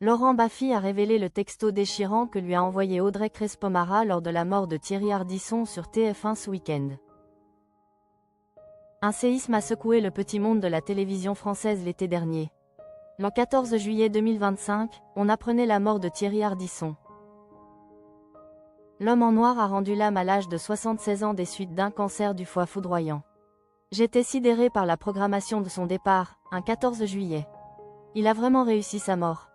Laurent Baffy a révélé le texto déchirant que lui a envoyé Audrey Crespo-Mara lors de la mort de Thierry Ardisson sur TF1 ce week-end. Un séisme a secoué le petit monde de la télévision française l'été dernier. Le 14 juillet 2025, on apprenait la mort de Thierry Ardisson. L'homme en noir a rendu l'âme à l'âge de 76 ans des suites d'un cancer du foie foudroyant. J'étais sidéré par la programmation de son départ, un 14 juillet. Il a vraiment réussi sa mort.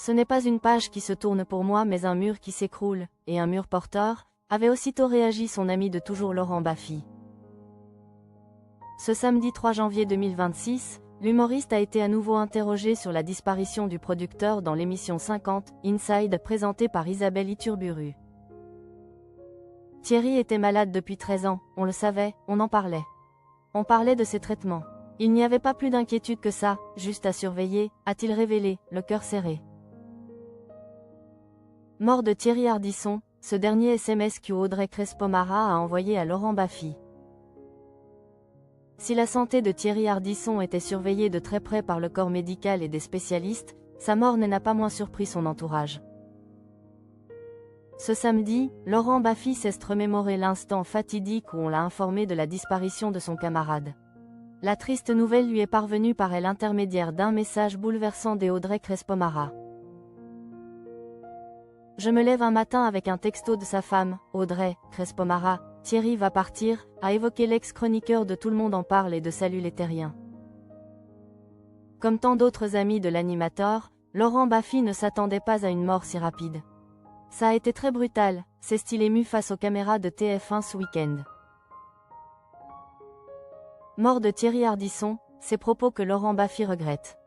Ce n'est pas une page qui se tourne pour moi mais un mur qui s'écroule, et un mur porteur, avait aussitôt réagi son ami de toujours Laurent Baffy. Ce samedi 3 janvier 2026, l'humoriste a été à nouveau interrogé sur la disparition du producteur dans l'émission 50 Inside présentée par Isabelle Iturburu. Thierry était malade depuis 13 ans, on le savait, on en parlait. On parlait de ses traitements. Il n'y avait pas plus d'inquiétude que ça, juste à surveiller, a-t-il révélé, le cœur serré. Mort de Thierry Ardisson, ce dernier SMS que Audrey Crespo-Mara a envoyé à Laurent Baffy. Si la santé de Thierry Ardisson était surveillée de très près par le corps médical et des spécialistes, sa mort n'a pas moins surpris son entourage. Ce samedi, Laurent Baffy s'est remémoré l'instant fatidique où on l'a informé de la disparition de son camarade. La triste nouvelle lui est parvenue par l'intermédiaire d'un message bouleversant d'Audrey Crespo-Mara. Je me lève un matin avec un texto de sa femme, Audrey Crespo-Mara. Thierry va partir, a évoqué l'ex-chroniqueur de Tout le monde en parle et de Salut les Terriens. Comme tant d'autres amis de l'animateur, Laurent Baffy ne s'attendait pas à une mort si rapide. Ça a été très brutal, s'est-il ému face aux caméras de TF1 ce week-end. Mort de Thierry Ardisson, ces propos que Laurent Baffy regrette.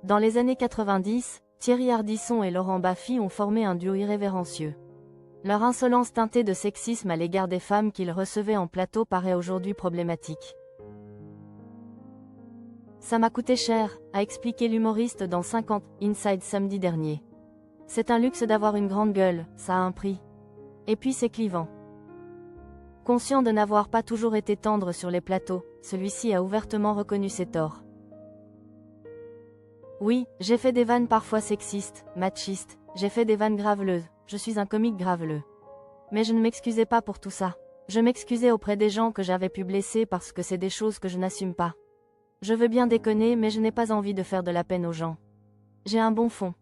Dans les années 90, Thierry Ardisson et Laurent Baffy ont formé un duo irrévérencieux. Leur insolence teintée de sexisme à l'égard des femmes qu'ils recevaient en plateau paraît aujourd'hui problématique. Ça m'a coûté cher, a expliqué l'humoriste dans 50 Inside samedi dernier. C'est un luxe d'avoir une grande gueule, ça a un prix. Et puis c'est clivant. Conscient de n'avoir pas toujours été tendre sur les plateaux, celui-ci a ouvertement reconnu ses torts. Oui, j'ai fait des vannes parfois sexistes, machistes, j'ai fait des vannes graveleuses, je suis un comique graveleux. Mais je ne m'excusais pas pour tout ça. Je m'excusais auprès des gens que j'avais pu blesser parce que c'est des choses que je n'assume pas. Je veux bien déconner mais je n'ai pas envie de faire de la peine aux gens. J'ai un bon fond.